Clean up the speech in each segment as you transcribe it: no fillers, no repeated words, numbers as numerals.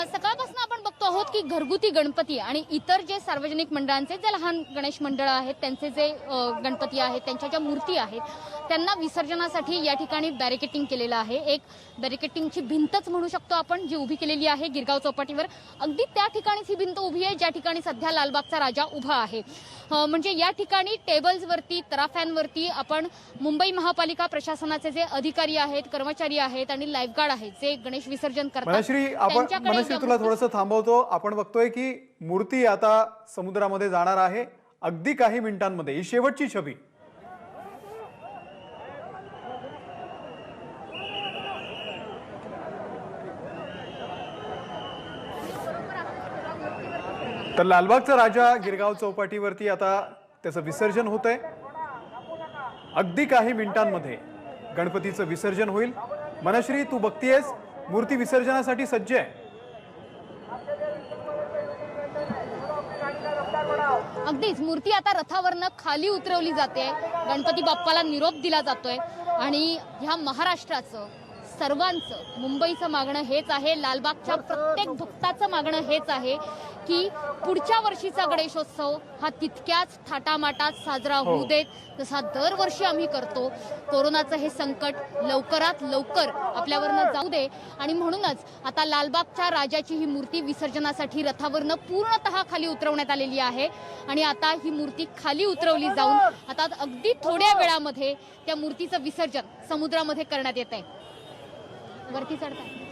सकाळपासून आपण बघतो आहोत की घरगुती गणपती आणि इतर जे सार्वजनिक मंडळांचे जे लहान गणेश मंडळ आहेत त्यांचे जे गणपती आहेत त्यांच्या ज्या मूर्ती आहेत त्यांना विसर्जनासाठी या ठिकाणी बॅरिकेटिंग केलेलं आहे। एक बॅरिकेटिंगची भिंतच म्हणू शकतो आपण जी उभी केलेली आहे गिरगाव चौपाटीवर। अगदी त्या ठिकाणीच ही भिंत उभी आहे ज्या ठिकाणी सध्या लालबागचा राजा उभा आहे। म्हणजे या ठिकाणी टेबल्सवरती तराफ्यांवरती आपण मुंबई महापालिका प्रशासनाचे जे अधिकारी आहेत कर्मचारी आहेत आणि लाईफगार्ड आहेत जे गणेश विसर्जन करतात। मनश्री तुला थोडंसं थांबवतो। आपण बघतोय की मूर्ती आता समुद्रामध्ये जाणार आहे अगदी काही मिनिटांमध्ये। ही शेवटची छबी तर लालबागचा राजा गिरगाव चौपाटीवरती आता त्याचं विसर्जन होतंय। अगदी काही मिनिटांमध्ये गणपतीचं विसर्जन होईल। मनश्री तू बघतीयस मूर्ती विसर्जनासाठी सज्ज आहे। अगदीच मूर्ती आता रथावरनं खाली उतरवली जाते। गणपती बाप्पाला निरोप दिला जातोय आणि ह्या महाराष्ट्राचं सर्वांचं मुंबईचं मागणं हेच आहे, लालबागच्या प्रत्येक भक्ताचं मागणं हेच आहे की पुढच्या वर्षीचा गणेशोत्सव हा तितक्याच थाटामाटात साजरा होऊ देत जसा दरवर्षी आम्ही करतो। कोरोनाचं हे संकट लवकरात लवकर आपल्यावरनं जाऊ दे आणि म्हणूनच आता लालबागच्या राजाची ही मूर्ती विसर्जनासाठी रथावरनं पूर्णतः खाली उतरवण्यात आलेली आहे आणि आता ही मूर्ती खाली उतरवली जाऊन आता अगदी थोड्या वेळामध्ये त्या मूर्तीचं विसर्जन समुद्रामध्ये करण्यात येत आहे। वरती चढताय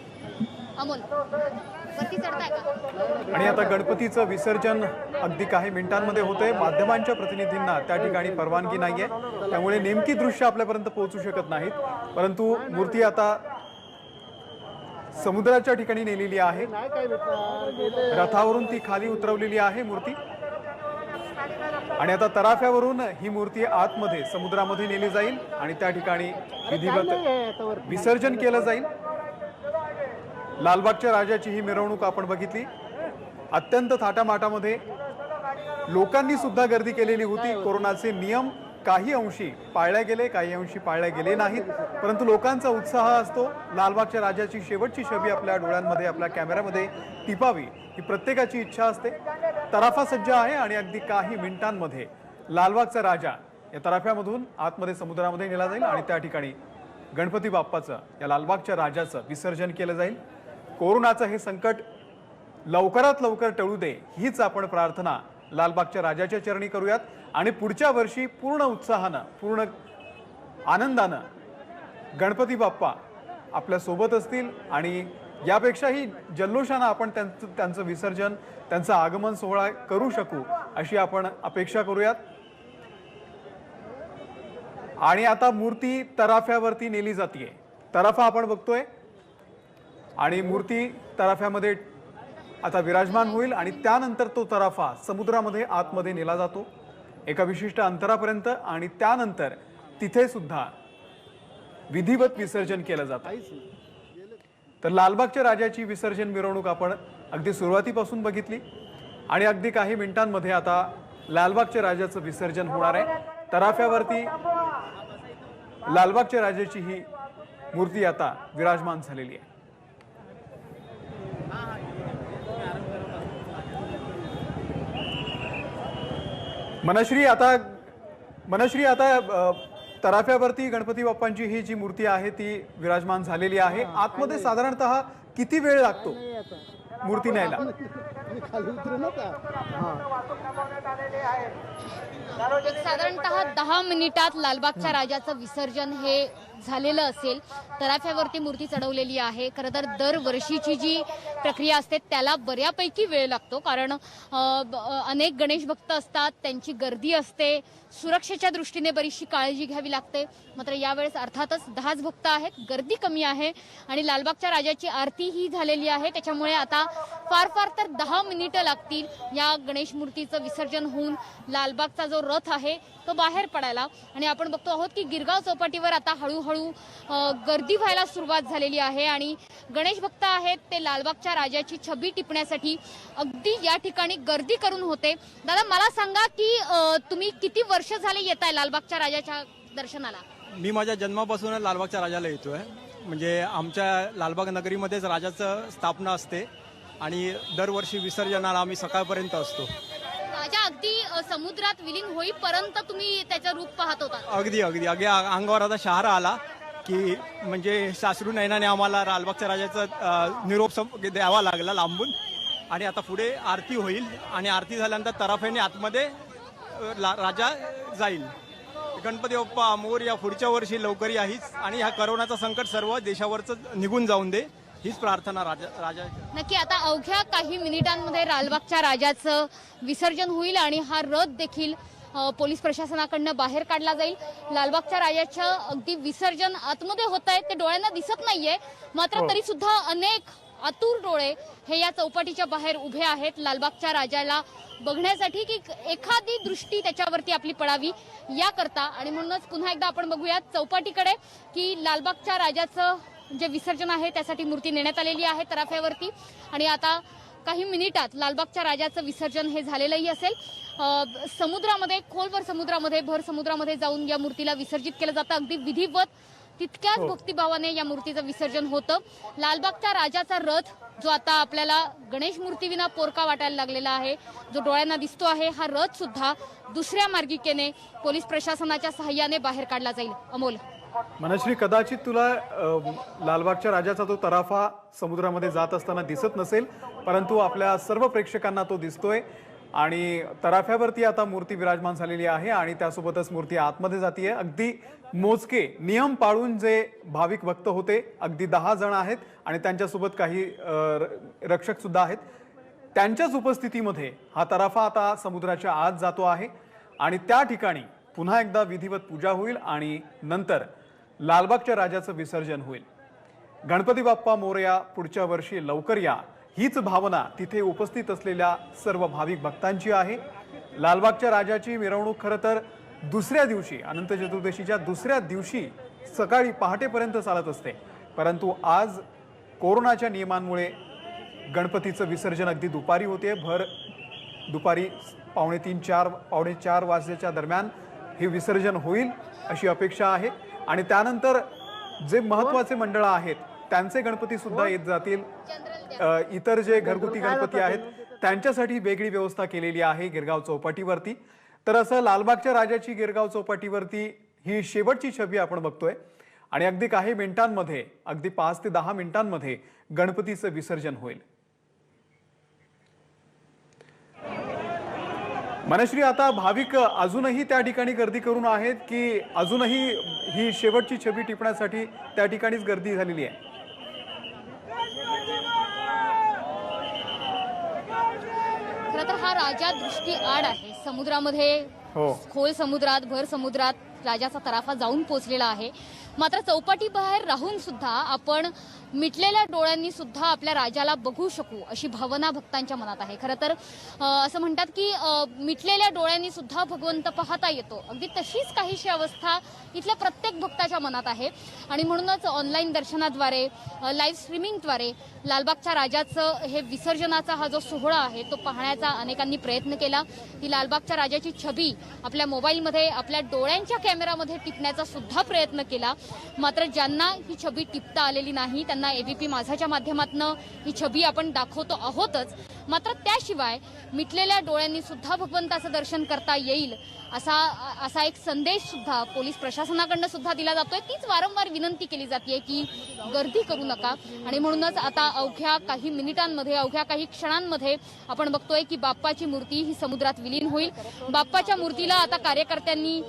अमोल, वरती चढताय का? आणि आता गणपतीचं विसर्जन अगदी काही मिनिटांमध्ये होतंय। माध्यमांच्या प्रतिनिधींना त्या ठिकाणी परवानगी नाहीये त्यामुळे नेमकी दृश्य आपल्यापर्यंत पोहोचू शकत नाहीत, परंतु मूर्ती आता समुद्राच्या ठिकाणी नेलेली आहे। रथावरून ती खाली उतरवलेली आहे मूर्ती आणि आता तराफ्यावरून ही मूर्ती आतमध्ये समुद्रामध्ये नेली जाईल आणि त्या ठिकाणी विधिवत विसर्जन केलं जाईल। लालबागच्या राजाची ही मिरवणूक आपण बघितली। अत्यंत थाटामाटामध्ये लोकांनी सुद्धा गर्दी केलेली होती। कोरोनाचे नियम काही अंशी पाळले गेले काही अंशी पाळले गेले नाहीत, परंतु लोकांचा उत्साह असतो। लालबागच्या राजाची शेवटची छबी आपल्या डोळ्यांमध्ये आपल्या कॅमेऱ्यामध्ये टिपावी ही प्रत्येकाची इच्छा असते। तराफा सज्ज आहे आणि अगदी काही मिनिटांमध्ये लालबागचा राजा या तराफ्यामधून आतमध्ये समुद्रामध्ये नेला जाईल आणि त्या ठिकाणी गणपती बाप्पाचं या लालबागच्या राजाचं विसर्जन केलं जाईल। कोरोनाचं हे संकट लवकरात लवकर टळू दे हीच आपण प्रार्थना लालबागच्या राजाच्या चरणी करूयात आणि पुढच्या वर्षी पूर्ण उत्साहानं पूर्ण आनंदानं गणपती बाप्पा आपल्या सोबत असतील आणि यापेक्षाही जल्लोषानं आपण त्यांचं विसर्जन त्यांचं आगमन सोहळा करू शकू अशी आपण अपेक्षा करूयात। आणि आता मूर्ती तराफ्यावरती नेली जाते। तराफा आपण बघतोय आणि मूर्ती तराफ्यामध्ये आता विराजमान होईल आणि त्यानंतर तो तराफा समुद्रामध्ये आतमध्ये नेला जातो एका विशिष्ट अंतरापर्यंत आणि त्यानंतर तिथे सुद्धा विधिवत विसर्जन केलं जातं। तर लालबागच्या राजाची विसर्जन मिरवणूक आपण अगदी सुरुवातीपासून बघितली आणि अगदी काही मिनिटांमध्ये आता लालबागच्या राजाचं विसर्जन होणार आहे। तराफ्यावरती लालबागच्या राजाची ही मूर्ती आता विराजमान झालेली आहे। मनश्री आता तराफ्यावरती गणपती बाप्पांची ही जी मूर्ती आहे ती विराजमान झालेली आहे। आतमध्ये साधारणतः किती वेळ लागतो मूर्ती न्यायला? साधारणतः 10 मिनिटात लालबागच्या राजाचं विसर्जन हे झालेलं असेल। तराफ्यावरती मूर्ती चढवलेली आहे। खरं तर दरवर्षीची जी प्रक्रिया असते त्याला बऱ्यापैकी वेळ लागतो कारण अनेक गणेश भक्त असतात, त्यांची गर्दी असते, सुरक्षेच्या दृष्टीने बरीचशी काळजी घ्यावी लागते। मात्र यावेळेस अर्थातच 10च भक्त आहेत, गर्दी कमी आहे आणि लालबागच्या राजाची आरती ही झालेली आहे त्याच्यामुळे आता फार फार तर 10 मिनिटं लागतील या गणेश मूर्तीचं विसर्जन होऊन लालबागचा जो रथ आहे तो बाहेर पडायला। आणि आपण बघतो आहोत की गिरगाव चौपाटीवर आता हळूहळू गर्दी व्हायला सुरुवात झालेली आहे आणि गणेश भक्त आहेत ते लालबागच्या राजाची छबी टिपण्यासाठी अगदी या ठिकाणी गर्दी करून होते। दादा मला सांगा की तुम्ही किती वर्ष झाले येताय लालबागच्या राजाच्या दर्शनाला? मी माझ्या जन्मापासून लालबागच्या राजाला येतोय। म्हणजे आमच्या लालबाग नगरीमध्येच राजाचं स्थापना असते आणि दरवर्षी विसर्जनाला आम्ही सकाळपर्यंत असतो. राजा अगदी समुद्रात विलीन होईपर्यंत तुम्ही त्याचं रूप पाहत होता. अगदी अगदी अगदी अंगावर आता शहारा आला की म्हणजे सासरू नयनाने आम्हाला लालबागच्या राजाचा निरोप द्यावा लागला लांबून. आणि आता पुढे आरती होईल आणि आरती झाल्यानंतर तराफ्याने आतमध्ये राजा जाईल. गणपती बाप्पा मोरया, पुढच्या वर्षी लवकर या हीच आणि ह्या करोनाचं संकट सर्व देशावरचं निघून जाऊन दे हीच प्रार्थना राजा. नक्की आता अवघ्या काही मिनिटांमध्ये लालबागच्या राजाचं विसर्जन होईल आणि हा रथ देखील पोलीस प्रशासनाकडनं बाहेर काढला जाईल. लालबागच्या राजाचं अगदी विसर्जन आतमध्ये होत आहे, ते डोळ्यांना दिसत नाहीये, मात्र तरी सुद्धा अनेक आतुर डोळे हे या चौपाटीच्या बाहेर उभे आहेत लालबागच्या राजाला बघण्यासाठी की एखादी दृष्टी त्याच्यावरती आपली पडावी याकरता. आणि म्हणूनच पुन्हा एकदा आपण बघूया चौपाटीकडे की लालबागच्या राजाचं जे विसर्जन आहे त्यासाठी मूर्ती नेण्यात आलेली आहे तराफ्यावरती. आणि आता काही मिनिटात लालबागच्या राजाचं विसर्जन हे झालेलंही असेल. समुद्रामध्ये, खोलवर समुद्रामध्ये, भर समुद्रामध्ये जाऊन या मूर्तीला विसर्जित केलं जातं. अगदी विधिवत तितक्याच भक्तिभावाने या मूर्तीचं विसर्जन होतं. लालबागच्या राजाचा रथ जो आता आपल्याला गणेश मूर्तीविना पोरका वाटायला लागलेला आहे, जो डोळ्यांना दिसतो आहे, हा रथ सुद्धा दुसऱ्या मार्गिकेने पोलीस प्रशासनाच्या सहाय्याने बाहेर काढला जाईल. अमोल. मनश्री, कदाचित तुला लालबागच्या राजाचा तो तराफा समुद्रामध्ये जात असताना दिसत नसेल, परंतु आपल्या सर्व प्रेक्षकांना तो दिसतोय. आणि तराफ्यावरती आता मूर्ती विराजमान झालेली आहे आणि त्यासोबतच मूर्ती आतमध्ये जातीये. अगदी मोजके नियम पाळून जे भाविक भक्त होते, अगदी 10 जण आहेत आणि त्यांच्यासोबत काही रक्षक सुद्धा आहेत. त्यांच्याच उपस्थितीमध्ये हा तराफा आता समुद्राच्या आत जातो आहे आणि त्या ठिकाणी पुन्हा एकदा विधिवत पूजा होईल आणि नंतर लालबागच्या राजाचं विसर्जन होईल. गणपती बाप्पा मोरया, पुढच्या वर्षी लवकर या, हीच भावना तिथे उपस्थित असलेल्या सर्व भाविक भक्तांची आहे. लालबागच्या राजाची मिरवणूक खरं तर दुसऱ्या दिवशी, अनंत चतुर्दशीच्या दुसऱ्या दिवशी सकाळी पहाटेपर्यंत चालत असते, परंतु आज कोरोनाच्या नियमांमुळे गणपतीचं विसर्जन अगदी दुपारी होते. भर दुपारी 3:45-4 वाजल्याच्या दरम्यान हे विसर्जन होईल अशी अपेक्षा आहे. आणि त्यानंतर जे महत्त्वाचे मंडळ आहेत त्यांचे गणपती सुद्धा येत जातील. इतर जे घरगुती गणपती आहेत त्यांच्यासाठी वेगळी व्यवस्था केलेली आहे गिरगाव चौपाटीवरती. तर असं लालबागच्या राजाची गिरगाव चौपाटीवरती ही शेवटची छबी आपण बघतोय आणि अगदी काही मिनिटांमध्ये, अगदी 5 ते 10 मिनिटांमध्ये गणपतीचं विसर्जन होईल. मनश्री, आता भाविक अजूनही त्या ठिकाणी गर्दी करून आहेत की अजूनही ही शेवटची छबी टिपण्यासाठी त्या ठिकाणीच गर्दी झालेली आहे? खरं तर हा राजा दृष्टी आड आहे. समुद्रामध्ये, खोल समुद्रात, भर समुद्रात राजाचा तराफा जाऊन पोचलेला आहे. मात्र चौपाटी बाहेर राहून सुद्धा आपण मिटलेल्या डोळ्यांनी सुद्धा आपल्या राजाला बघू शकू अशी भावना भक्तांच्या मनात आहे. खरं तर असं म्हणतात की मिटलेल्या डोळ्यांनी सुद्धा भगवंत पाहता येतो. अगदी तशीच काहीशी अवस्था इथल्या प्रत्येक भक्ताच्या मनात आहे. आणि म्हणूनच ऑनलाईन दर्शनाद्वारे, लाईव्ह स्ट्रीमिंगद्वारे लालबागच्या राजाचं हे विसर्जनाचा हा जो सोहळा आहे तो पाहण्याचा अनेकांनी प्रयत्न केला. ती लालबागच्या राजाची छबी आपल्या मोबाईलमध्ये, आपल्या डोळ्यांच्या कॅमेरामध्ये टिपण्याचा सुद्धा प्रयत्न केला. मात्र ज्यांना ही छबी टिपता आलेली नाही त्यांना एबीपी माझाच्या माध्यमातून ही छबी आपण दाखवतो आहोतच. मात्र त्याशिवाय मिटलेल्या डोळ्यांनी सुद्धा भगवंताचं दर्शन करता येईल असा एक संदेश सुद्धा पोलीस प्रशासनाकडनं सुद्धा दिला जातोय. तीच वारंवार विनंती केली जाते की गर्दी करू नका. आणि म्हणूनच आता अवघ्या काही मिनिटांमध्ये, अवघ्या काही क्षणांमध्ये आपण बघतोय की बाप्पाची मूर्ती ही समुद्रात विलीन होईल. बाप्पाच्या मूर्तीला आता कार्यकर्त्यांनी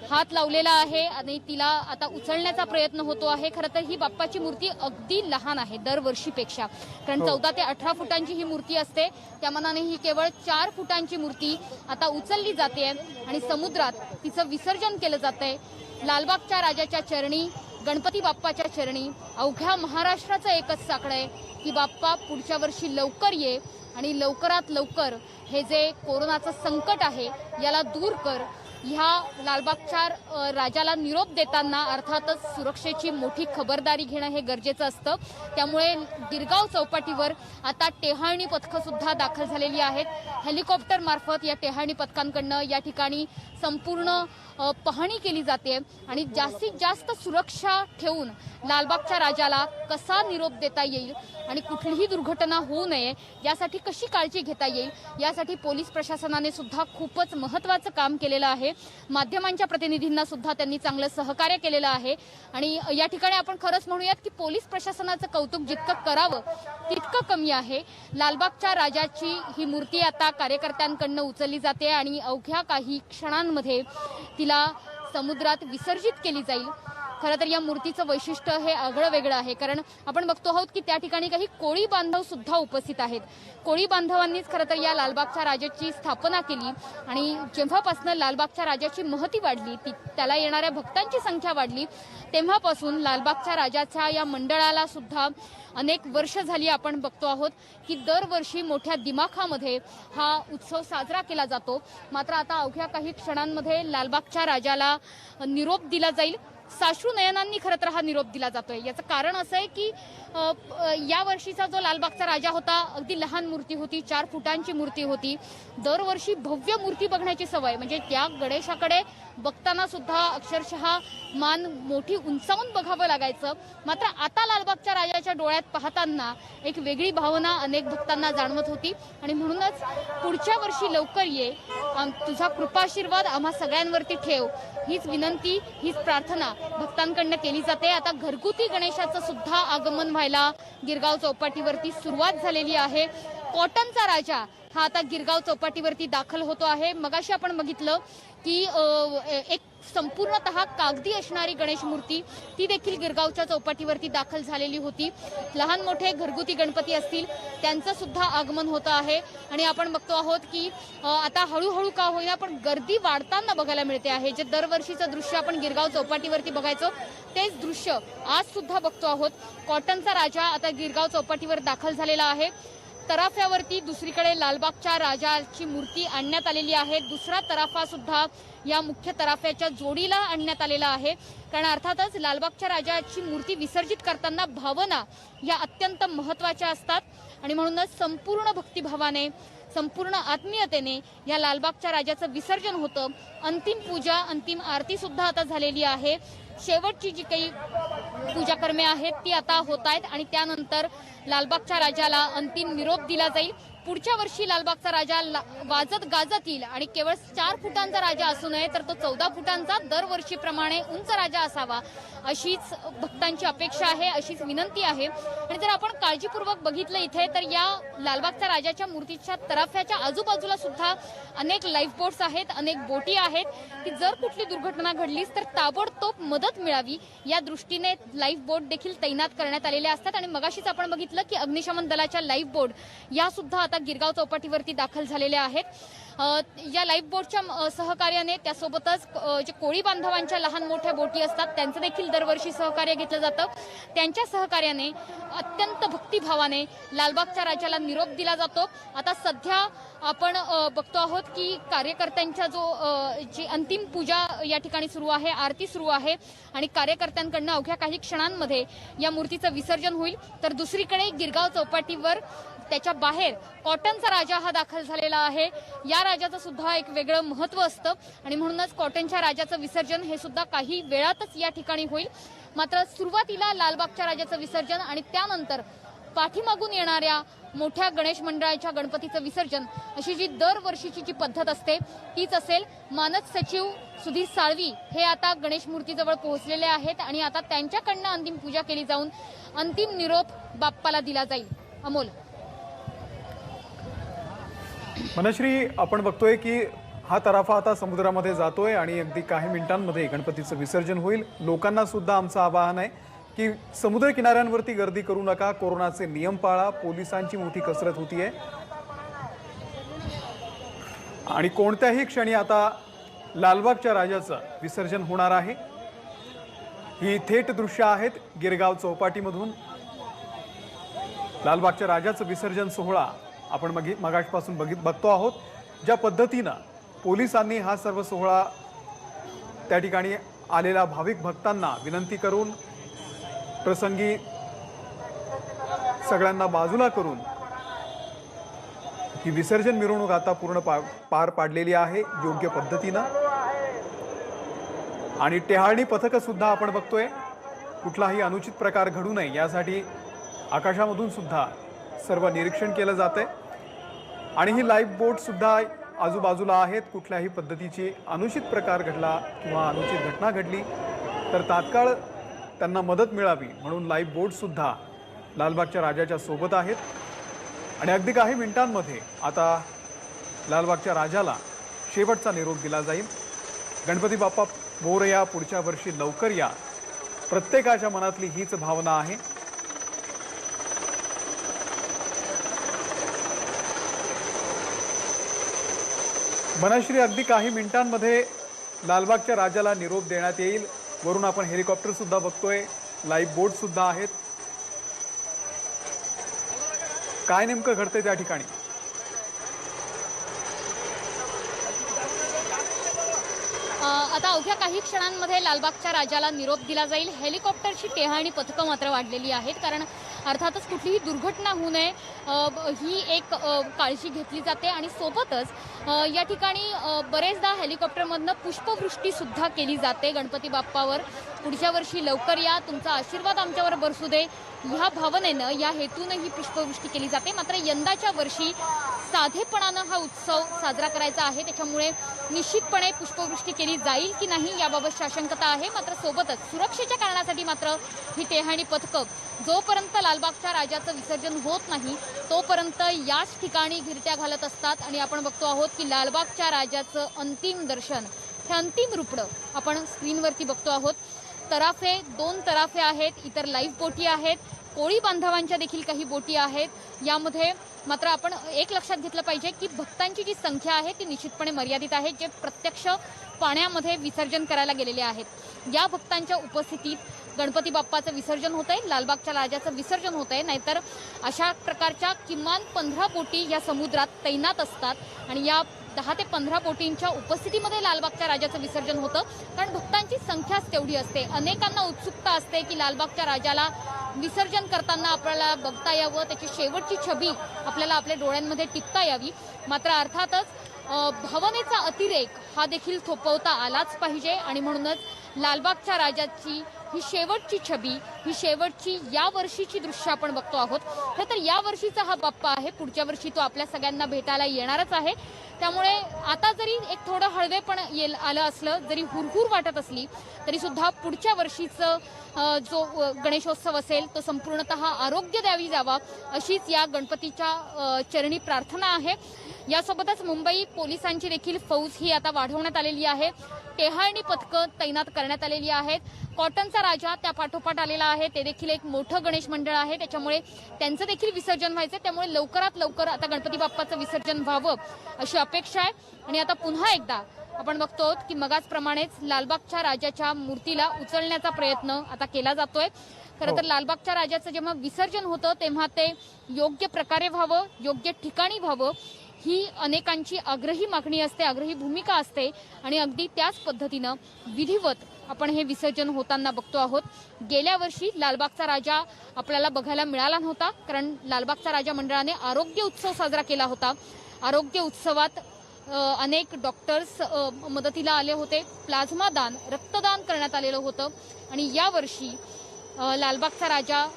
हात लावलेला आहे आणि तिला आता उचलण्याचा प्रयत्न होतो आहे. खरं तर ही बाप्पाची मूर्ती अगदी लहान आहे दरवर्षीपेक्षा, कारण 14 ते 18 फुटांची ही मूर्ती असते. त्या मानाने ही केवळ 4 फुटांची मूर्ती आता उचलली जाते आणि समुद्रात तिचं विसर्जन केलं जातंय. लालबागच्या राजाच्या चरणी, गणपती बाप्पाच्या चरणी अवघ्या महाराष्ट्राचं एकच साकडं आहे की बाप्पा पुढच्या वर्षी लवकर ये आणि लवकरात लवकर हे जे कोरोनाचं संकट आहे याला दूर कर. ह्या लालबागच्या राजाला निरोप देताना अर्थातच सुरक्षेची मोठी खबरदारी घेणं हे गरजेचं असतं. त्यामुळे गिरगाव चौपाटीवर आता टेहाळणी पथकं सुद्धा दाखल झालेली आहेत. हेलिकॉप्टर मार्फत या टेहाळणी पथकांकडनं या ठिकाणी संपूर्ण पाहणी केली जाते आणि जास्तीत जास्त सुरक्षा ठेवून लालबागच्या राजाला कसा निरोप देता येईल आणि कुठलीही दुर्घटना होऊ नये यासाठी कशी काळजी घेता येईल यासाठी पोलीस प्रशासनाने सुद्धा खूपच महत्त्वाचं काम केलेलं आहे। माध्यमांच्या प्रतिनिधींना सुद्धा त्यांनी चांगलं सहकार्य केलेलं आहे आणि या ठिकाणी आपण खरंच म्हणूयात की पोलीस प्रशासनाचं कौतुक जितकं करावं तितकं कमी आहे। लालबागच्या राजाची ही मूर्ती आता कार्यकर्त्यांकडनं उचलली जाते आणि अवघ्या काही क्षणांमध्ये तिला समुद्रात विसर्जित केली जाईल। खरं तर या मूर्तीचं वैशिष्ट्य हे आगळं वेगळं आहे, कारण आपण बघतो आहोत की त्या ठिकाणी काही कोळी बांधव सुद्धा उपस्थित आहेत। कोळी बांधवांनीच खरं तर या लालबागच्या राजाची स्थापना केली आणि जेव्हापासून लालबागच्या राजाची महती वाढली, त्याला येणाऱ्या भक्तांची संख्या वाढली, तेव्हापासून लालबागच्या राजाच्या या मंडळाला सुद्धा अनेक वर्ष झाली आपण बघतो आहोत की दरवर्षी मोठ्या दिमाखामध्ये हा उत्सव साजरा केला जातो। मात्र आता अवघ्या काही क्षणांमध्ये लालबागच्या राजाला निरोप दिला जाईल। साश्रू नयनांनी खरं तर हा निरोप दिला जातोय। याचं कारण असं आहे की या वर्षीचा जो लालबागचा राजा होता अगदी लहान मूर्ती होती, 4 फुटांची मूर्ती होती। दरवर्षी भव्य मूर्ती बघण्याची सवय, म्हणजे त्या गणेशाकडे बघताना सुद्धा अक्षरशः मान मोठी उंचावून बघावं लागायचं। मात्र आता लालबागच्या राजाच्या डोळ्यात पाहताना एक वेगळी भावना अनेक भक्तांना जाणवत होती आणि म्हणूनच पुढच्या वर्षी लवकर ये, तुझा कृपाशीर्वाद आम्हा सगळ्यांवरती ठेव, हीच विनंती, हीच प्रार्थना भक्तांकडनं केली जाते। आता घरगुती गणेशाचं सुद्धा आगमन व्हायला गिरगाव चौपाटीवरती सुरुवात झालेली आहे। कॉटनचा राजा हा आता गिरगाव चौपाटीवरती दाखल होतो आहे। मगाशी आपण बघितलं की एक संपूर्णतः कागदी असणारी गणेश मूर्ती ती देखील गिरगावच्या चौपाटीवरती दाखल झालेली होती। लहान मोठे घरगुती गणपती असतील त्यांचं सुद्धा आगमन होतं आहे आणि आपण बघतो आहोत की आता हळूहळू का होईना पण गर्दी वाढताना बघायला मिळते आहे। जे दरवर्षीचं दृश्य आपण गिरगाव चौपाटीवरती बघायचो तेच दृश्य आज सुद्धा बघतो आहोत। कॉटनचा राजा आता गिरगाव चौपाटीवर दाखल झालेला आहे। तराफ्यावरती दुसरीकडे लालबागच्या राजाची मूर्ती आणण्यात आलेली आहे। दुसरा तराफा सुद्धा या मुख्य तराफ्याच्या जोडीला आणण्यात आलेला आहे, कारण अर्थातच लालबागच्या राजाची मूर्ती विसर्जित करताना भावना या अत्यंत महत्त्वाच्या असतात आणि म्हणूनच संपूर्ण भक्तिभावाने, संपूर्ण आत्मीयतेने या लालबागच्या राजाचं विसर्जन होतं। अंतिम पूजा, अंतिम आरती सुद्धा आता झालेली आहे। शेवटची जी काही पूजा कर्मे आहेत ती आता होत आहेत आणि त्यानंतर लालबागच्या राजाला अंतिम निरोप दिला जाईल। पुढच्या वर्षी लालबागचा राजा वाजत गाजत येईल आणि केवळ 4 फुटांचा राजा असू नये तर तो 14 फुटांचा दरवर्षीप्रमाणे उंच राजा असावा, अशीच भक्तांची अपेक्षा आहे, अशीच विनंती आहे। आणि जर आपण काळजीपूर्वक बघितलं इथे तर या लालबागच्या राजाच्या मूर्तीच्या तराफ्याच्या आजूबाजूला सुद्धा अनेक लाईफ बोट्स आहेत, अनेक बोटी आहेत की जर कुठली दुर्घटना घडलीच तर ताबडतोब मदत मिळावी या दृष्टीने लाईफ बोट देखील तैनात करण्यात आलेल्या असतात। आणि मगाशीच आपण बघितलं की अग्निशमन दलाच्या लाईफ बोट या सुद्धा आता गिरगाव चौपाटीवरती दाखल झालेल्या आहेत। या लाईफ बोटच्या सहकार्याने त्यासोबतच जे कोळी बांधवांच्या लहान मोठ्या बोटी असतात त्यांचं देखील दरवर्षी सहकार्य घेतलं जातं। त्यांच्या सहकार्याने अत्यंत भक्तिभावाने लालबागच्या राजाला निरोप दिला जातो। आता सध्या आपण बघतो आहोत की कार्यकर्त्यांच्या जी अंतिम पूजा या ठिकाणी सुरू आहे, आरती सुरू आहे आणि कार्यकर्त्यांकडनं अवघ्या काही क्षणांमध्ये या मूर्तीचं विसर्जन होईल। तर दुसरीकडे गिरगाव चौपाटीवर त्याच्या बाहेर कॉटनचा राजा हा दाखल झालेला आहे। या राजाचं सुद्धा एक वेगळं महत्त्व असतं आणि म्हणूनच कॉटनच्या राजाचं विसर्जन हे सुद्धा काही वेळातच या ठिकाणी होईल। मात्र सुरुवातीला लालबागच्या राजाचं विसर्जन आणि त्यानंतर पाठीमागून येणाऱ्या मोठ्या गणेश मंडळाच्या गणपतीचं विसर्जन अशी जी दरवर्षीची जी पद्धत असते तीच असेल। मानद सचिव सुधीर साळवी हे आता गणेश मूर्तीजवळ पोहोचलेले आहेत आणि आता त्यांच्याकडनं अंतिम पूजा केली जाऊन अंतिम निरोप बाप्पाला दिला जाईल। अमोल, मनश्री, आपण बघतोय की हा तराफा आता समुद्रामध्ये जातोय आणि अगदी काही मिनिटांमध्ये गणपतीचं विसर्जन होईल। लोकांना सुद्धा आमचं आवाहन आहे की समुद्र किनाऱ्यांवरती गर्दी करू नका, कोरोनाचे नियम पाळा, पोलिसांची मोठी कसरत होतीये आणि कोणत्याही क्षणी आता लालबागच्या राजाचं विसर्जन होणार आहे। ही थेट दृश्य आहेत गिरगाव चौपाटीमधून। लालबागच्या राजाचं विसर्जन सोहळा आपण मगाशपासून बघतो आहोत। ज्या पद्धतीनं पोलिसांनी हा सर्व सोहळा त्या ठिकाणी आलेल्या भाविक भक्तांना विनंती करून प्रसंगी सगळ्यांना बाजूला करून ही विसर्जन मिरवणूक आता पूर्ण पार पाडलेली आहे योग्य पद्धतीनं। आणि टेहाळणी पथकं सुद्धा आपण बघतोय. कुठलाही अनुचित प्रकार घडू नये यासाठी आकाशामधून सुद्धा सर्व निरीक्षण केलं जातंय आणि ही लाईव्ह बोट सुद्धा आजूबाजूला आहेत. कुठल्याही पद्धतीची अनुचित प्रकार घडला किंवा अनुचित घटना घडली तर तात्काळ त्यांना मदत मिळावी म्हणून लाईव्ह बोट सुद्धा लालबागच्या राजाच्या सोबत आहेत. आणि अगदी काही मिनिटांमध्ये आता लालबागच्या राजाला शेवटचा निरोप दिला जाईल. गणपती बाप्पा मोरया, पुढच्या वर्षी लवकर या, प्रत्येकाच्या मनातली हीच भावना आहे. मनश्री, अगदी काही मिनिटांमध्ये लालबागच्या राजाला निरोप देण्यात येईल. वरून आपण हेलिकॉप्टर सुद्धा बघतोय, लाईव्ह बोट सुद्धा आहेत. काय नेमकं घडतंय त्या ठिकाणी? आता अवघ्या काही क्षणांमध्ये लालबागच्या राजाला निरोप दिला जाईल. हेलिकॉप्टरची टेहाळणी पथकं मात्र वाढलेली आहेत, कारण अर्थातच कुठलीही दुर्घटना होऊ नये ही एक काळजी घेतली जाते. आणि सोबतच या ठिकाणी बरेचदा हेलिकॉप्टरमधनं पुष्पवृष्टी सुद्धा केली जाते गणपती बाप्पावर. पुढच्या वर्षी लवकर या, तुमचा आशीर्वाद आमच्यावर बरसू दे, ह्या भावनेनं, या हेतून ही पुष्पवृष्टी केली जाते. मात्र यंदाच्या वर्षी साधेपणानं हा उत्सव साजरा करायचा आहे, त्याच्यामुळे निश्चितपणे पुष्पवृष्टी केली जाईल की नाही याबाबत साशंकता आहे. मात्र सोबतच सुरक्षेच्या कारणासाठी मात्र ही टेहाळणी पथकं जोपर्यंत लालबागच्या राजाचं विसर्जन होत नाही तोपर्यंत याच ठिकाणी घिरट्या घालत असतात. आणि आपण बघतो आहोत की लालबागच्या राजाचं अंतिम दर्शन, हे अंतिम रुपडं आपण स्क्रीनवरती बघतो आहोत. तराफे, 2 तराफे आहेत, इतर लाईव्ह बोटी आहेत, कोळी बांधवांच्या देखील काही बोटी आहेत. यामध्ये मात्र आपण एक लक्षात घेतलं पाहिजे की भक्तांची जी संख्या आहे ती निश्चितपणे मर्यादित आहे, जे प्रत्यक्ष पाण्यामध्ये विसर्जन करायला गेलेले आहेत. या भक्तांच्या उपस्थितीत गणपती बाप्पाचं विसर्जन होतंय, लालबागच्या राजाचं विसर्जन होतंय. नाहीतर अशा प्रकारच्या किमान 15 बोटी या समुद्रात तैनात असतात आणि या 10 ते 15 बोटींच्या उपस्थितीमध्ये लालबागच्या राजाचं विसर्जन होतं, कारण भक्तांची संख्याच तेवढी असते. अनेकांना उत्सुकता असते की लालबागच्या राजाला विसर्जन करताना आपल्याला बघता यावं, त्याची शेवटची छबी आपल्याला आपल्या डोळ्यांमध्ये टिपता यावी. मात्र अर्थातच भावनेचा अतिरेक हा देखील थोपवता आलाच पाहिजे आणि म्हणूनच लालबागच्या राजाची ही शेवटची छबी, ही शेवटची या वर्षीची दृश्य आपण बघतो आहोत. खरं तर या वर्षीचा हा बाप्पा आहे, पुढच्या वर्षी तो आपल्या सगळ्यांना भेटायला येणारच आहे. त्यामुळे आता जरी एक थोडं हळवेपण आलं असलं, जरी हुरहुर वाटत असली तरी सुद्धा पुढच्या वर्षीचं जो गणेशोत्सव असेल तो संपूर्णतः आरोग्य द्यावी जावा अशीच या गणपतीच्या चरणी प्रार्थना आहे. यासोबतच मुंबई पोलिसांची देखील फौज ही आता वाढवण्यात आलेली आहे. टेहाळणी पथकं तैनात करण्यात आलेली आहेत. कॉटनचा राजा त्या पाठोपाठ आलेला आहे, ते देखील एक मोठं गणेश मंडळ आहे, त्याच्यामुळे त्यांचं देखील विसर्जन व्हायचं. त्यामुळे लवकरात लवकर आता गणपती बाप्पाचं विसर्जन व्हावं अशी अपेक्षा आहे. आणि आता पुन्हा एकदा आपण बघतो की मगाचप्रमाणेच लालबागच्या राजाच्या मूर्तीला उचलण्याचा प्रयत्न आता केला जातोय. खरं तर लालबागच्या राजाचं जेव्हा विसर्जन होतं तेव्हा ते योग्य प्रकारे व्हावं, योग्य ठिकाणी व्हावं, ही अनेकांची आग्रही मागणी असते, आग्रही भूमिका असते. आणि अगदी त्याच पद्धतीनं विधिवत आपण हे विसर्जन होताना बघतो आहोत. गेल्या वर्षी लालबागचा राजा आपल्याला बघायला मिळाला नव्हता, कारण लालबागच्या राजा मंडळाने आरोग्य उत्सव साजरा केला होता. आरोग्य उत्सवात अनेक डॉक्टर्स मदतीला आले होते, प्लाझ्मा दान, रक्तदान करण्यात आलेलं होतं. आणि यावर्षी लालबागचा राजा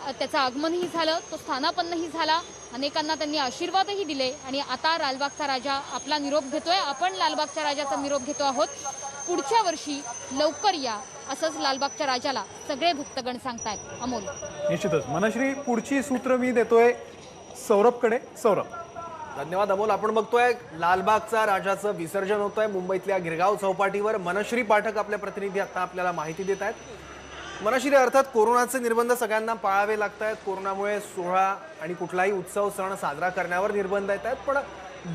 त्याचं आगमनही झालं, तो स्थानापन्नही झाला, अनेकांना त्यांनी आशीर्वादही दिले. आणि आता लालबागचा राजा आपला निरोप घेतोय, आपण लालबागच्या राजाचा निरोप घेतो आहोत. पुढच्या वर्षी लवकर या असंच लालबागच्या राजाला सगळे भक्तगण सांगतायत. अमोल, निश्चितच. मनश्री, पुढची सूत्र मी देतोय सौरभकडे. सौरभ. धन्यवाद अमोल. आपण बघतोय लालबागचा राजाचं विसर्जन होतंय मुंबईतल्या गिरगाव चौपाटीवर. मनश्री पाठक आपल्या प्रतिनिधी आता आपल्याला माहिती देत आहेत. मनश्री, अर्थात कोरोनाचे निर्बंध सगळ्यांना पाळावे लागत आहेत. कोरोनामुळे सोहळा आणि कुठलाही उत्सव सण साजरा करण्यावर निर्बंध येत आहेत, पण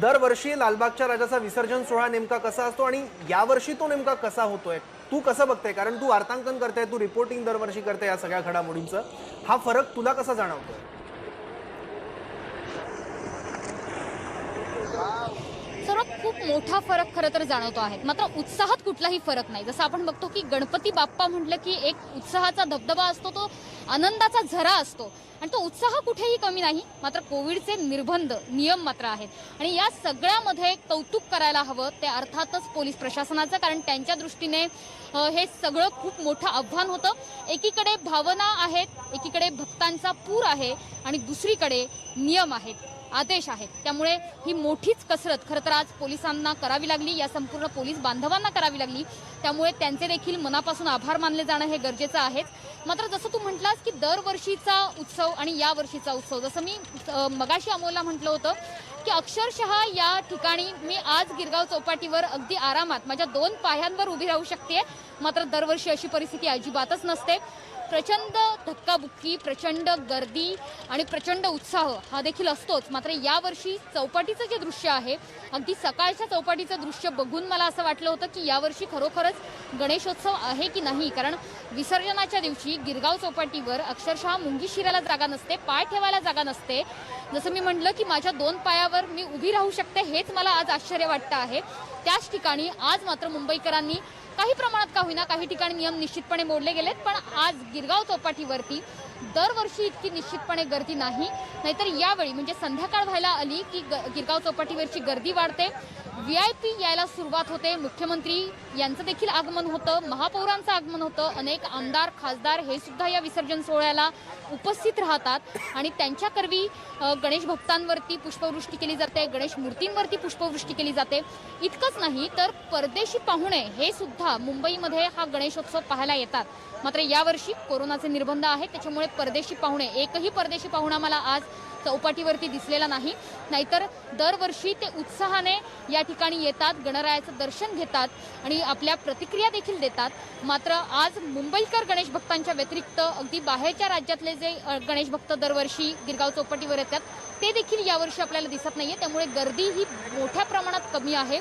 दरवर्षी लालबागच्या राजाचा विसर्जन सोहळा नेमका कसा असतो आणि यावर्षी तो नेमका कसा होतोय, तू कसं बघतेय? कारण तू वार्तांकन करते, तू रिपोर्टिंग दरवर्षी करते या सगळ्या घडामोडींचं. हा फरक तुला कसा जाणवतोय? सर्व खूप मोठा फरक खरं तर जाणवतो आहे. मात्र उत्साहात कुठलाही फरक नाही. जसं आपण बघतो की गणपती बाप्पा म्हटलं की एक उत्साहाचा धबधबा असतो, तो आनंदाचा झरा असतो आणि तो उत्साह कुठेही कमी नाही. मात्र कोविडचे निर्बंध नियम मात्र आहेत आणि या सगळ्यामध्ये कौतुक करायला हवं ते अर्थातच पोलीस प्रशासनाचं, कारण त्यांच्या दृष्टीने हे सगळं खूप मोठं आव्हान होतं. एकीकडे भावना आहेत, एकीकडे भक्तांचा पूर आहे आणि दुसरीकडे नियम आहेत, आदेश आहेत. त्यामुळे ही मोठीच कसरत खरं तर आज पोलिसांना करावी लागली, या संपूर्ण पोलीस बांधवांना करावी लागली. त्यामुळे त्यांचे देखील मनापासून आभार मानले जाणं हे गरजेचं आहेच. मात्र जसं तू म्हटलास की दरवर्षीचा उत्सव आणि या वर्षीचा उत्सव, जसं मी मगाशी अमोलला म्हटलं होतं की अक्षरशः या ठिकाणी मी आज गिरगाव चौपाटीवर अगदी आरामात माझ्या 2 पायांवर उभी राहू शकते. मात्र दरवर्षी अशी परिस्थिती अजिबातच नसते. प्रचंड धक्काबुक्की, प्रचंड गर्दी आणि प्रचंड उत्साह हा देखील असतोच. मात्र यावर्षी चौपाटीचं जे दृश्य आहे, अगदी सकाळच्या चौपाटीचं दृश्य बघून मला असं वाटलं होतं की यावर्षी खरोखरच गणेशोत्सव आहे की नाही. कारण विसर्जनाच्या दिवशी गिरगाव चौपाटीवर अक्षरशः मुंगी शिरायला जागा नसते, पाय ठेवायला जागा नसते. जसं मी म्हटलं की माझ्या 2 पायावर मी उभी राहू शकते, हेच मला आज आश्चर्य वाटतं आहे. त्याच ठिकाणी आज मात्र मुंबईकरांनी काही प्रमाणात का होईना, काही ठिकाणी नियम निश्चितपणे मोडले गेलेत, पण आज गिरगाव चौपाटीवरती दरवर्षी इतकी निश्चितपणे गर्दी नाही. नाहीतर यावेळी म्हणजे संध्याकाळ व्हायला आली की गिरगाव चौपाटीवरची गर्दी वाढते, VIP यायला सुरुवात होते. मुख्यमंत्री यांचं देखील आगमन होतं, महापौरांचं आगमन होतं, अनेक आमदार खासदार हे सुद्धा या विसर्जन सोहळ्याला उपस्थित राहतात आणि त्यांच्याकरवी गणेश भक्तांवरती पुष्पवृष्टी केली जाते, गणेश मूर्तींवरती पुष्पवृष्टी केली जाते. इतकंच नाही तर परदेशी पाहुणे हे सुद्धा मुंबईमध्ये हा गणेशोत्सव पाहायला येतात. मात्र यावर्षी कोरोनाचे निर्बंध आहेत, त्याच्यामुळे परदेशी पाहुणे, एकही परदेशी पाहुणा मला आज चौपाटीवरती दिसलेला नाही. नाहीतर दरवर्षी ते उत्साहाने या ठिकाणी येतात, गणरायाचं दर्शन घेतात आणि आपल्या प्रतिक्रिया देखील देतात. मात्र आज मुंबईकर गणेश भक्तांच्या व्यतिरिक्त अगदी बाहेरच्या राज्यातले जे गणेश भक्त दरवर्षी गिरगाव चौपाटीवर येतात ते देखील यावर्षी आपल्याला दिसत नाहीये. त्यामुळे गर्दी ही मोठ्या प्रमाणात कमी आहे.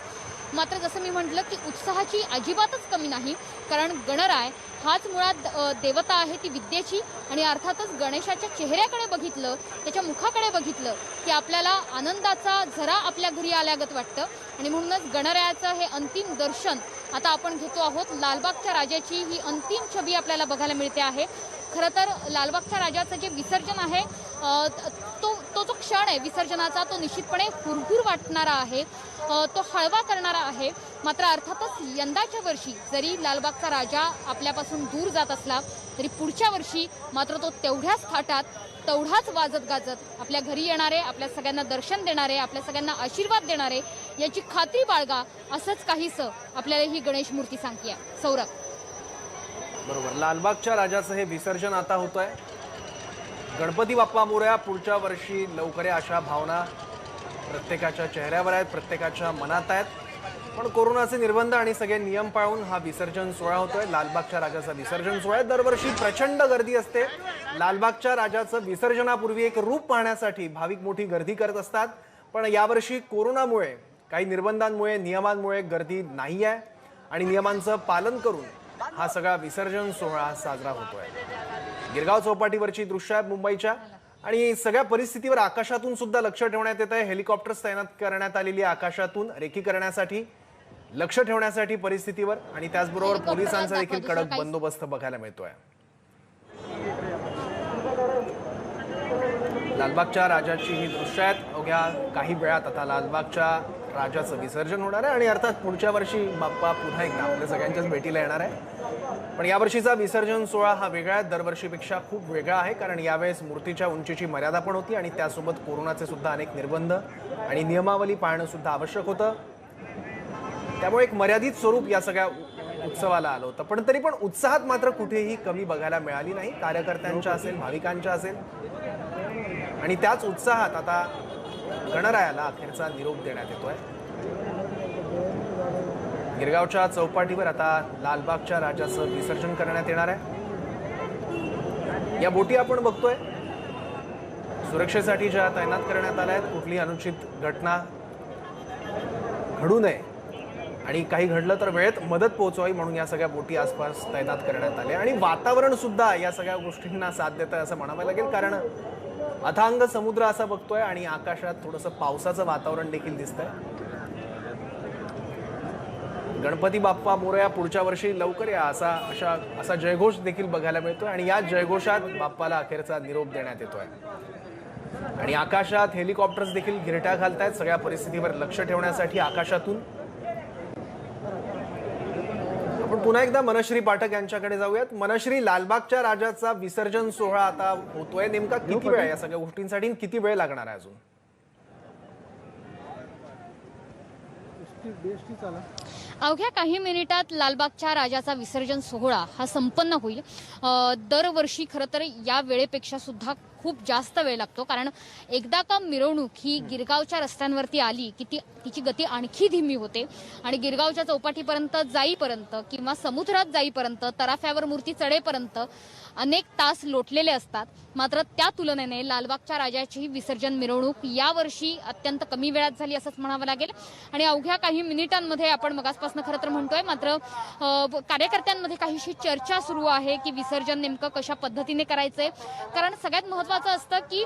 मात्र जसं मी म्हटलं की उत्साहाची अजिबातच कमी नाही, कारण गणराय हाच मुळात देवता आहे ती विद्येची. आणि अर्थातच गणेशाच्या चेहऱ्याकडे बघितलं, त्याच्या मुखाकडे बघितलं की आपल्याला आनंदाचा झरा आपल्या घरी आल्यागत वाटतं. आणि म्हणूनच गणरायाचं हे अंतिम दर्शन आता आपण घेतो आहोत. लालबागच्या राजाची ही अंतिम छबी आपल्याला बघायला मिळते आहे. खरं तर लालबागच्या राजाचं जे विसर्जन आहे तो जो क्षण आहे विसर्जनाचा, तो निश्चितपणे हुरहुर वाटणारा आहे, तो हळवा करणारा आहे. मात्र अर्थातच यंदाच्या वर्षी जरी लालबागचा राजा आपल्यापासून दूर जात असला तरी पुढच्या वर्षी मात्र तो तेवढ्याच थाटात, तेवढाच वाजत गाजत आपल्या घरी येणारे, आपल्या सगळ्यांना दर्शन देणारे, आपल्या सगळ्यांना आशीर्वाद देणारे याची खात्री बाळगा, असंच काहीसं आपल्याला ही गणेश मूर्ती सांगते. सौरभ. बरोबर, लालबागच्या राजाचं हे विसर्जन आता होतंय. गणपती बाप्पा मोरया, पुढच्या वर्षी लवकर या, अशा भावना प्रत्येकाच्या चेहऱ्यावर आहेत, प्रत्येकाच्या मनात आहेत. पण कोरोनाचे निर्बंध आणि सगळे नियम पाळून हा विसर्जन सोहळा होतोय. लालबागच्या राजाचा विसर्जन सोहळा दरवर्षी प्रचंड गर्दी असते. लालबागच्या राजाचं विसर्जनापूर्वी एक रूप पाहण्यासाठी भाविक मोठी गर्दी करत असतात. पण यावर्षी कोरोनामुळे, काही निर्बंधांमुळे, नियमांमुळे गर्दी नाही आहे आणि नियमांचं पालन करून हा सगळा विसर्जन सोहळा साजरा होतोय. गिरगाव चौपाटीवरची दृश्य आहे मुंबईच्या आणि सगळ्या परिस्थितीवर आकाशातून सुद्धा लक्ष ठेवण्यात येत आहे. हेलिकॉप्टर्स तैनात करण्यात आलेली आहे आकाशातून रेकी करण्यासाठी, लक्ष ठेवण्यासाठी परिस्थितीवर. आणि त्याचबरोबर पोलिसांचा देखील कडक बंदोबस्त बघायला मिळतोय. लालबागच्या राजाची ही दृश्य आहेत. अवघ्या काही वेळात आता लालबागच्या राजाचं विसर्जन होणार आहे आणि अर्थात पुढच्या वर्षी बाप्पा पुन्हा एकदा आपल्या सगळ्यांच्याच भेटीला येणार आहे. पण यावर्षीचा विसर्जन सोहळा हा वेगळा आहे, दरवर्षीपेक्षा खूप वेगळा आहे. कारण यावेळेस मूर्तीच्या उंचीची मर्यादा पण होती आणि त्यासोबत कोरोनाचे सुद्धा अनेक निर्बंध आणि नियमावली पाळणं सुद्धा आवश्यक होतं. त्यामुळे एक मर्यादित स्वरूप या सगळ्या उत्सवाला आलं होतं. पण तरी पण उत्साहात मात्र कुठेही कमी बघायला मिळाली नाही, कार्यकर्त्यांच्या असेल, भाविकांच्या असेल. आणि त्याच उत्साहात आता गणरायाला अखेरचा निरोप देण्यात येतोय. गिरगावच्या चौपाटीवर आता लालबागच्या राजाचं विसर्जन करण्यात येणार आहे. या बोटी आपण बघतोय सुरक्षेसाठी ज्या तैनात करण्यात आल्या आहेत, कुठलीही अनुचित घटना घडू नये आणि काही घडलं तर वेळेत मदत पोहोचवावी म्हणून या सगळ्या बोटी आसपास तैनात करण्यात आल्या. आणि वातावरण सुद्धा या सगळ्या गोष्टींना साथ देत आहे असं म्हणावं लागेल, कारण अथांग समुद्र असा बघतोय आणि आकाशात थोडंसं पावसाचं वातावरण देखील दिसतंय. गणपती बाप्पा मोरया पुढच्या वर्षी लवकर या असा जयघोष देखील बघायला मिळतोय आणि या जयघोषात बाप्पाला अखेरचा निरोप देण्यात येतोय आणि आकाशात हेलिकॉप्टर्स देखील गिरट्या घालतायत सगळ्या परिस्थितीवर लक्ष ठेवण्यासाठी आकाशातून। आपण पुन्हा एकदा मनश्री पाठक यांच्याकडे जाऊयात। मनश्री, लालबागच्या राजाचा विसर्जन सोहळा आता होतोय, नेमका किती वेळ या सगळ्या गोष्टींसाठी किती वेळ लागणार आहे अजून? अवघ्या काही मिनिटात लालबागच्या राजाचा विसर्जन सोहळा हा संपन्न होईल। दरवर्षी खरं तर या वेळेपेक्षा सुद्धा खूप जास्त वेळ लागतो, कारण एकदा का मिरवणूक ही गिरगावच्या रस्त्यांवरती आली की तिची गती आणखी धीमी होते आणि गिरगावच्या चौपाटीपर्यंत जाईपर्यंत किंवा समुद्रात जाईपर्यंत, तराफ्यावर मूर्ती चढेपर्यंत अनेक तास लोटलेले असतात। मात्र त्या तुलनेने लालबागच्या राजाची विसर्जन मिरवणूक यावर्षी अत्यंत कमी वेळात झाली असंच म्हणावं लागेल आणि अवघ्या काही मिनिटांमध्ये आपण मगासपासून खरं तर म्हणतोय, मात्र कार्यकर्त्यांमध्ये काहीशी चर्चा सुरू आहे की विसर्जन नेमकं कशा पद्धतीने करायचंय। कारण सगळ्यात महत्त्वाचं असतं की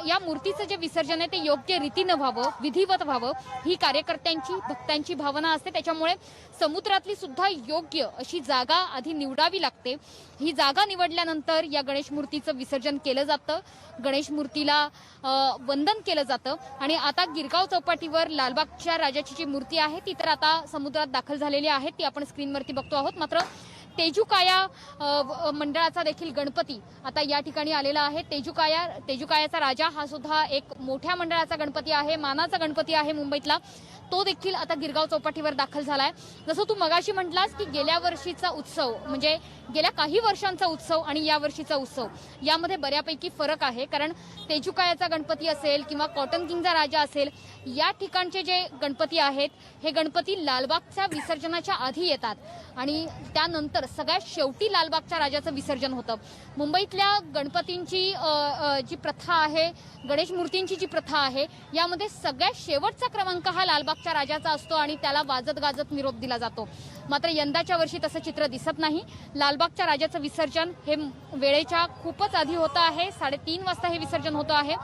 या मूर्तीचं जे विसर्जन आहे ते योग्य रीतीनं व्हावं, विधिवत व्हावं, ही कार्यकर्त्यांची भक्तांची भावना असते। त्याच्यामुळे समुद्रातली सुद्धा योग्य अशी जागा आधी निवडावी लागते। ही जागा निवडल्यानंतर या गणेश मूर्तीचं विसर्जन केलं जातं, गणेश मूर्तीला वंदन केलं जातं आणि आता गिरगाव चौपाटीवर लालबागच्या राजाची जी मूर्ती आहे ती तर आता समुद्रात दाखल झालेली आहे, ती आपण स्क्रीनवरती बघतो आहोत। मात्र तेजुकाया मंडळाचा देखील गणपती आता या ठिकाणी आलेला आहे। तेजुकायाचा राजा हा सुद्धा एक मोठ्या मंडळाचा गणपती आहे, मानाचा गणपती आहे मुंबईतला, तो देखील आता गिरगाव चौपाटीवर दाखल झालाय। जसं तू मगाशी म्हटलास की गेल्या वर्षीचा उत्सव म्हणजे गेल्या काही वर्षांचा उत्सव आणि या वर्षीचा उत्सव यामध्ये बऱ्यापैकी फरक आहे, कारण तेजुकायाचा गणपती असेल किंवा कॉटन किंगचा राजा असेल, या ठिकाणचे जे गणपती आहेत हे गणपती लालबागच्या विसर्जनाच्या आधी येतात आणि त्यानंतर सगळ्यात शेवटी लालबागच्या राजाचं विसर्जन होतं। मुंबईतल्या गणपतींची जी प्रथा आहे, गणेश मूर्तींची जी प्रथा आहे, यामध्ये सगळ्यात शेवटचा क्रमांक हा लालबागच्या राजाचा असतो आणि त्याला वाजत गाजत निरोप दिला जातो। मात्र यंदाच्या वर्षी तसं चित्र दिसत नाही। लालबागच्या राजाचं विसर्जन हे वेळेच्या खूपच आधी होतं आहे, 3:30 वाजता हे विसर्जन होतं आहे।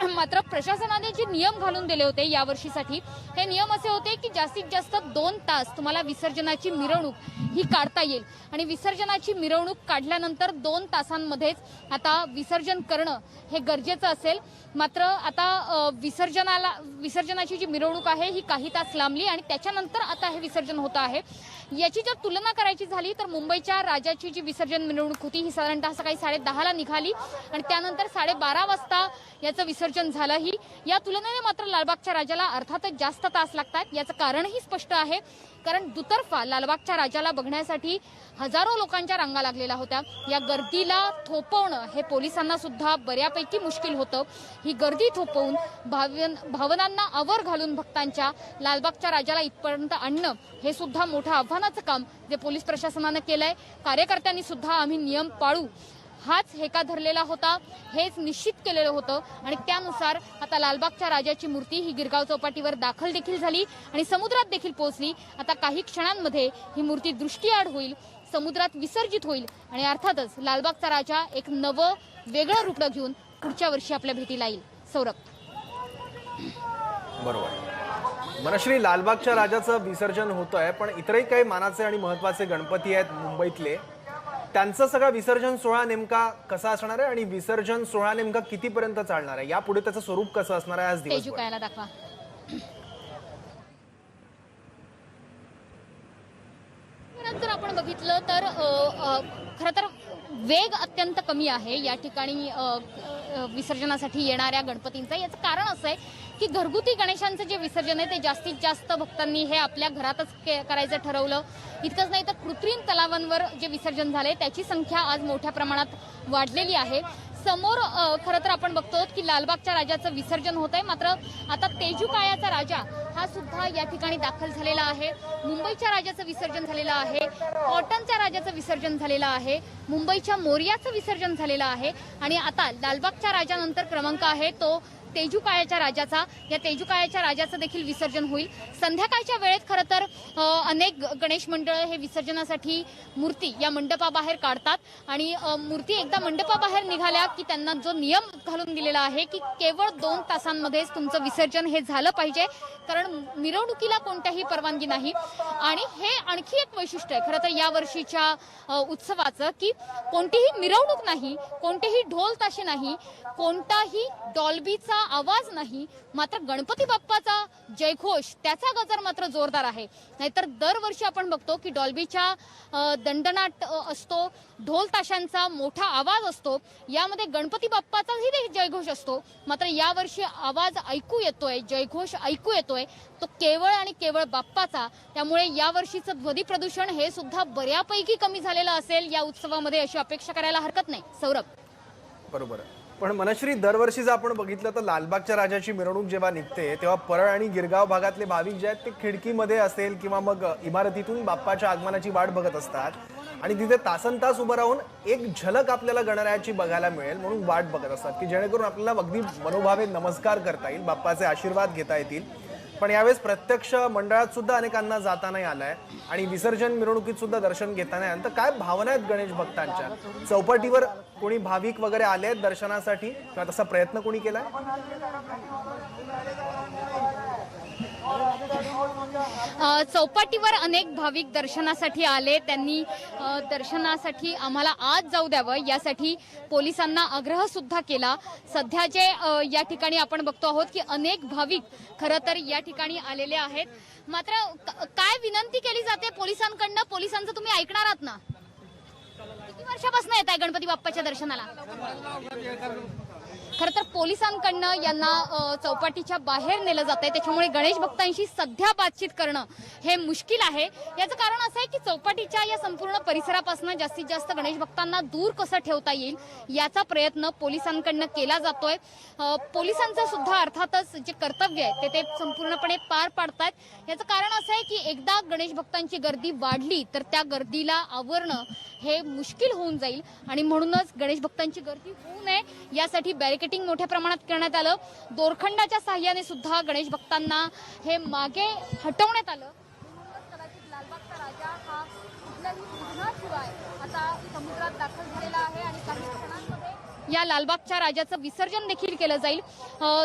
मात्र प्रशासनाने जे नियम घालून दिले होते यावर्षीसाठी, हे नियम असे होते की जास्तीत जास्त 2 तास तुम्हाला विसर्जनाची मिरवणूक ही काढता येईल आणि विसर्जनाची मिरवणूक काढल्यानंतर 2 तासांमध्येच आता विसर्जन करणं हे गरजेचं असेल। मात्र आता विसर्जनाची जी मिरवणूक आहे ही काही तास लांबली आणि त्याच्यानंतर आता हे विसर्जन होतं आहे। याची जर तुलना करायची झाली तर मुंबईच्या राजाची जी विसर्जन मिरवणूक होती ही साधारणतः सकाळी 10:30ला निघाली आणि त्यानंतर 12:30 वाजता याचं विसर्जन झालंही। या तुलनेने मात्र लालबागच्या राजाला अर्थातच जास्त तास लागतात। याचं कारणही स्पष्ट आहे, कारण दुतर्फा लालबागच्या राजाला बघण्यासाठी हजारो लोकांच्या रांगा लागलेल्या होत्या। या गर्दीला थोपवणं हे पोलिसांना सुद्धा बऱ्यापैकी मुश्किल होतं। ही गर्दी थोपवून भावनांना आवर घालून भक्तांच्या लालबागच्या राजाला इथपर्यंत आणणं हे सुद्धा मोठं आव्हानाचं काम जे पोलीस प्रशासनानं केलंय। कार्यकर्त्यांनी सुद्धा आम्ही नियम पाळू हाच हेका धरलेला होता, हेच निश्चित केलेलं होतं आणि त्यानुसार आता लालबागच्या राजाची मूर्ती ही गिरगाव चौपाटीवर दाखल देखील झाली आणि समुद्रात देखील पोहोचली। आता काही क्षणांमध्ये ही मूर्ती दृष्टीआड होईल, समुद्रात विसर्जित होईल आणि अर्थातच लालबागचा राजा एक नवं वेगळं रूप घेऊन पुढच्या वर्षी आपल्या भेटीला येईल। सौरभ, बरोबर मनश्री, लालबागच्या राजाचं विसर्जन होतंय, पण इतरही काही मानाचे आणि महत्त्वाचे गणपती आहेत मुंबईतले, त्यांचं सगळं विसर्जन सोहळा नेमका कसा असणार आहे आणि विसर्जन सोहळा नेमका कितीपर्यंत चालणार आहे, यापुढे त्याचं स्वरूप कसं असणार आहे आज दिवसभर? तेजुकायाला दाखवा। जर आपण बघितलं तर खरं तर वेग अत्यंत कमी आहे या ठिकाणी विसर्जनासाठी येणाऱ्या गणपतींचा। याचं कारण असं आहे की घरगुती गणेशांचं जे विसर्जन आहे ते जास्तीत जास्त भक्तांनी हे आपल्या घरातच करायचं ठरवलं। इतकंच नाही तर कृत्रिम तलावांवर जे विसर्जन झाले त्याची संख्या आज मोठ्या प्रमाणात वाढलेली आहे। समोर खरं तर आपण बघतो की लालबागच्या राजाचं विसर्जन होत आहे, मात्र आता तेजुकायाचा राजा हा सुद्धा या ठिकाणी दाखल झालेला आहे। मुंबईच्या राजाचं विसर्जन झालेलं आहे, कॉटनच्या राजाचं विसर्जन झालेलं आहे, मुंबईच्या मोरयाचं विसर्जन झालेलं आहे आणि आता लालबागच्या राजानंतर क्रमांक आहे तो तेजू काळ्याच्या राजाचा, या तेजू काळ्याच्या राजाचं देखील विसर्जन होईल. संध्याकाळच्या वेळेत खरं तर अनेक गणेश मंडळ हे विसर्जनासाठी मूर्ती या मंडपाबाहेर काढतात आणि मूर्ती एकदा मंडपाबाहेर निघाल्या की त्यांना जो नियम घालून दिलेला आहे की केवळ 2 तासांमध्येच तुमचं विसर्जन हे झालं पाहिजे, कारण मिरवणुकीला कोणत्याही परवानगी नाही. आणि हे आणखी एक वैशिष्ट्य आहे खरं तर या वर्षीच्या उत्सवाचं की कोणतीही मिरवणूक नाही, कोणतेही ढोल ताशे नाही, कोणताही डॉल्बीचा आवाज नाही, मात्र गणपती बाप्पाचा जयघोष त्याचा गजर मात्र जोरदार आहे. नाहीतर दरवर्षी आपण बघतो की डॉल्बीच्या दणदणाट असतो, ढोल ताशांचा मोठा आवाज असतो, यामध्ये गणपती बाप्पाचाही जयघोष असतो. मात्र यावर्षी आवाज ऐकू येतोय, जयघोष ऐकू येतोय तो केवळ आणि केवळ बाप्पाचा. त्यामुळे यावर्षीचं ध्वनी प्रदूषण हे सुद्धा बऱ्यापैकी कमी झालेलं असेल या उत्सवामध्ये अशी अपेक्षा करायला हरकत नाही. सौरभ. बरोबर. पण मनश्री, दरवर्षी जर आपण बघितलं तर लालबागच्या राजाची मिरवणूक जेव्हा निघते तेव्हा परळ आणि गिरगाव भागातले भाविक जे आहेत ते खिडकीमध्ये असेल किंवा मग इमारतीतून बाप्पाच्या आगमनाची वाट बघत असतात आणि तिथे तासनतास उभं राहून एक झलक आपल्याला गणरायाची बघायला मिळेल म्हणून वाट बघत असतात की जेणेकरून आपल्याला अगदी मनोभावे नमस्कार करता येईल, बाप्पाचे आशीर्वाद घेता येतील. पण यावेळेस प्रत्यक्ष मंडळात सुद्धा अनेकांना जाता नाही आलंय आणि विसर्जन मिरवणुकीत सुद्धा दर्शन घेता नाही आलं. तर काय भावना आहेत गणेश भक्तांच्या? चौपाटीवर कोणी भाविक वगैरे आले आहेत दर्शनासाठी किंवा तसा प्रयत्न कोणी केलाय? चौपाटीवर अनेक भाविक दर्शनासाठी आले. त्यांनी दर्शनासाठी आम्हाला आज जाऊ द्यावं यासाठी पोलिसांना आग्रह सुद्धा केला. सध्या जे या ठिकाणी आपण बघतो आहोत की अनेक भाविक खरं तर या ठिकाणी आलेले आहेत. मात्र काय विनंती केली जाते पोलिसांकडनं? पोलिसांचं तुम्ही ऐकणार आहात ना? किती वर्षापासून येत आहे गणपती बाप्पाच्या दर्शनाला? खरं तर पोलिसांकडनं यांना चौपाटीच्या बाहेर नेलं जात आहे. त्याच्यामुळे गणेश भक्तांशी सध्या बातचीत करणं हे मुश्किल आहे. याचं कारण असं आहे की चौपाटीच्या या संपूर्ण परिसरापासून जास्तीत जास्त गणेश भक्तांना दूर कसं ठेवता येईल याचा प्रयत्न पोलिसांकडनं केला जातोय. पोलिसांचं सुद्धा अर्थातच जे कर्तव्य आहे ते संपूर्णपणे पार पाडतायत. याचं कारण असं आहे की एकदा गणेश भक्तांची गर्दी वाढली तर त्या गर्दीला आवरणं हे मुश्किल होऊन जाईल आणि म्हणूनच गणेश भक्तांची गर्दी होऊ नये यासाठी बॅरिकेटिंग मोठ्या प्रमाणात करण्यात आलं. दोरखंडाच्या साह्याने सुद्धा गणेश भक्तांना हे मागे हटवण्यात आलं. कदाचित लालबागचा राजा हा कुठल्याही विघ्नाशिवाय आता समुद्रात दाखल झालेला आहे आणि काही क्षणांमध्ये या लालबागच्या राजाचं विसर्जन देखील केलं जाईल.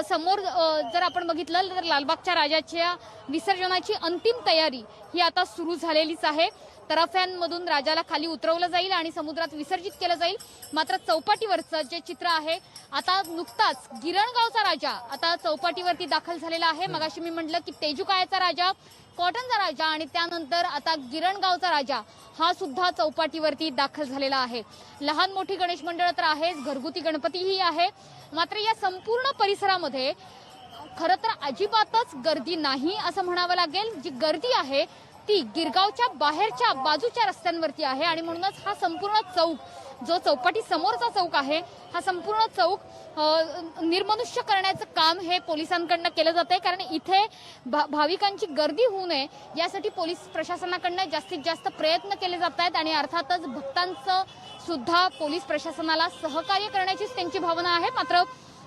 समोर जर आपण बघितलं तर लालबागच्या राजाच्या विसर्जनाची अंतिम तयारी ही आता सुरू झालेलीच आहे. तराफ्यांमधून राजाला खाली उतरवलं जाईल आणि समुद्रात विसर्जित केलं जाईल. मात्र चौपाटीवरचं जे चित्र आहे, आता नुकताच गिरणगावचा राजा आता चौपाटीवरती दाखल झालेला आहे. मगाशी मी म्हटलं की तेजू काळ्याचा राजा, कॉटनचा राजा आणि त्यानंतर आता गिरणगावचा राजा हा सुद्धा चौपाटीवरती दाखल झालेला आहे. लहान मोठी गणेश मंडळ तर आहेच, घरगुती गणपतीही आहे. मात्र या संपूर्ण परिसरामध्ये खरं तर अजिबातच गर्दी नाही असं म्हणावं लागेल. जी गर्दी आहे ती गिरगावच्या बाहेरच्या बाजूच्या रस्त्यांवरती आहे आणि म्हणूनच हा संपूर्ण चौक, जो चौपाटी समोरचा चौक आहे, हा संपूर्ण चौक निर्मनुष्य करण्याचं काम हे पोलिसांकडनं केलं जातंय. कारण इथे भाविकांची गर्दी होऊ नये यासाठी पोलीस प्रशासनाकडनं जास्तीत जास्त प्रयत्न केले जात आहेत आणि अर्थातच भक्तांचं सुद्धा पोलीस प्रशासनाला सहकार्य करण्याचीच त्यांची भावना आहे. मात्र